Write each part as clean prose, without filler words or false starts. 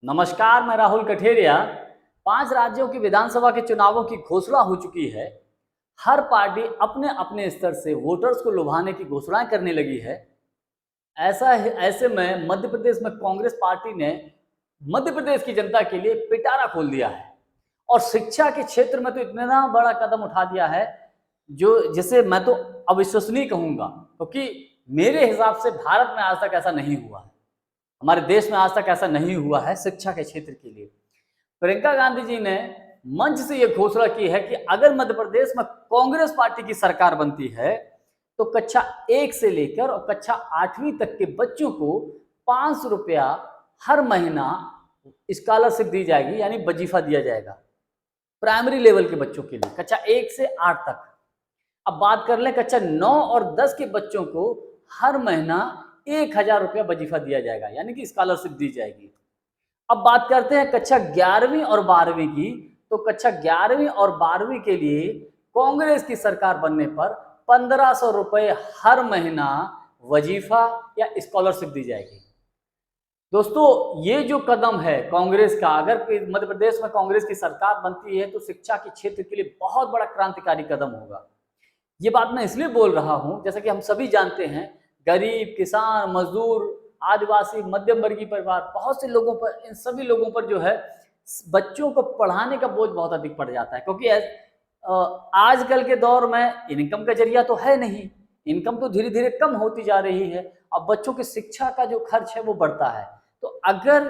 नमस्कार, मैं राहुल कठेरिया। 5 राज्यों की विधानसभा के चुनावों की घोषणा हो चुकी है। हर पार्टी अपने अपने स्तर से वोटर्स को लुभाने की घोषणाएं करने लगी है। ऐसे में मध्य प्रदेश में कांग्रेस पार्टी ने मध्य प्रदेश की जनता के लिए पिटारा खोल दिया है और शिक्षा के क्षेत्र में तो इतना बड़ा कदम उठा दिया है जो जिसे मैं तो अविश्वसनीय कहूंगा, क्योंकि मेरे हिसाब से भारत में आज तक ऐसा नहीं हुआ है। हमारे देश में आज तक ऐसा नहीं हुआ है शिक्षा के क्षेत्र के लिए। प्रियंका गांधी जी ने मंच से यह घोषणा की है कि अगर मध्य प्रदेश में कांग्रेस पार्टी की सरकार बनती है तो कक्षा 1 से लेकर और कक्षा 8वीं तक के बच्चों को 500 रुपया हर महीना स्कॉलरशिप दी जाएगी, यानी वजीफा दिया जाएगा प्राइमरी लेवल के बच्चों के लिए, कक्षा 1 से 8 तक। अब बात कर लें कक्षा 9 और 10 के बच्चों को हर महीना 1000 रुपया वजीफा दिया जाएगा, यानी कि स्कॉलरशिप दी जाएगी। अब बात करते हैं कक्षा 11वीं और 12वीं की, तो कक्षा 11वीं और 12वीं के लिए कांग्रेस की सरकार बनने पर 1500 रुपये हर महीना वजीफा या स्कॉलरशिप दी जाएगी। दोस्तों, ये जो कदम है कांग्रेस का, अगर मध्य प्रदेश में कांग्रेस की सरकार बनती है तो शिक्षा के क्षेत्र के लिए बहुत बड़ा क्रांतिकारी कदम होगा। ये बात मैं इसलिए बोल रहा हूं, जैसा कि हम सभी जानते हैं, गरीब, किसान, मजदूर, आदिवासी, मध्यम वर्गीय परिवार, बहुत से लोगों पर, इन सभी लोगों पर जो है बच्चों को पढ़ाने का बोझ बहुत अधिक पड़ जाता है, क्योंकि आजकल के दौर में इनकम का जरिया तो है नहीं, इनकम तो धीरे धीरे कम होती जा रही है। अब बच्चों की शिक्षा का जो खर्च है वो बढ़ता है। तो अगर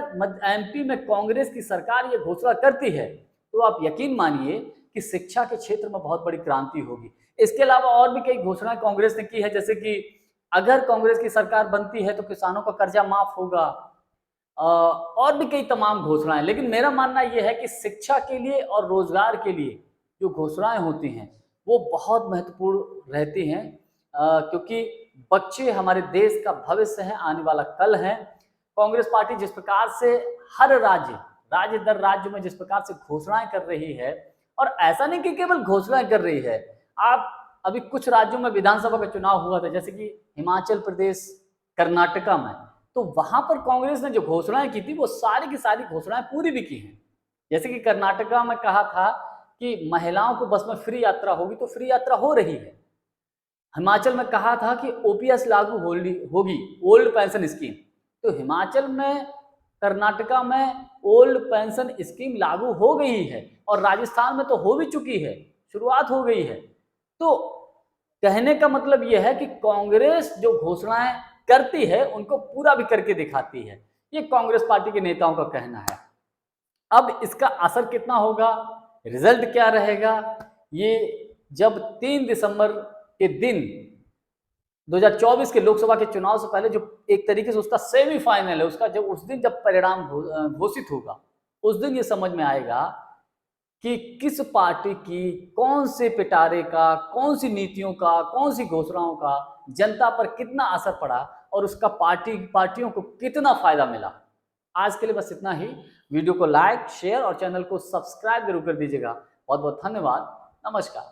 एमपी में कांग्रेस की सरकार ये घोषणा करती है तो आप यकीन मानिए कि शिक्षा के क्षेत्र में बहुत बड़ी क्रांति होगी। इसके अलावा और भी कई घोषणाएं कांग्रेस ने की है, जैसे कि अगर कांग्रेस की सरकार बनती है तो किसानों का कर्जा माफ होगा, और भी कई तमाम घोषणाएं। लेकिन मेरा मानना यह है कि शिक्षा के लिए और रोजगार के लिए जो घोषणाएं होती हैं वो बहुत महत्वपूर्ण रहती हैं, क्योंकि बच्चे हमारे देश का भविष्य है, आने वाला कल है। कांग्रेस पार्टी जिस प्रकार से हर राज्य दर राज्य में जिस प्रकार से घोषणाएं कर रही है, और ऐसा नहीं कि केवल घोषणाएं कर रही है, आप अभी कुछ राज्यों में विधानसभा का चुनाव हुआ था, जैसे कि हिमाचल प्रदेश, कर्नाटका में, तो वहां पर कांग्रेस ने जो घोषणाएं की थी वो सारी की सारी घोषणाएं पूरी भी की हैं। जैसे कि कर्नाटका में कहा था कि महिलाओं को बस में फ्री यात्रा होगी, तो फ्री यात्रा हो रही है। हिमाचल में कहा था कि ओपीएस लागू होगी, ओल्ड पेंशन स्कीम, तो हिमाचल में, कर्नाटका में ओल्ड पेंशन स्कीम लागू हो गई है, और राजस्थान में तो हो भी चुकी है, शुरुआत हो गई है। तो कहने का मतलब यह है कि कांग्रेस जो घोषणाएं करती है उनको पूरा भी करके दिखाती है, ये कांग्रेस पार्टी के नेताओं का कहना है। अब इसका असर कितना होगा, रिजल्ट क्या रहेगा, ये जब 3 दिसंबर के दिन 2024 के लोकसभा के चुनाव से पहले, जो एक तरीके से उसका सेमीफाइनल है, उसका जब उस दिन जब परिणाम घोषित होगा, उस दिन ये समझ में आएगा कि किस पार्टी की कौन से पिटारे का, कौन सी नीतियों का, कौन सी घोषणाओं का जनता पर कितना असर पड़ा और उसका पार्टियों को कितना फायदा मिला। आज के लिए बस इतना ही। वीडियो को लाइक, शेयर और चैनल को सब्सक्राइब जरूर कर दीजिएगा। बहुत बहुत धन्यवाद। नमस्कार।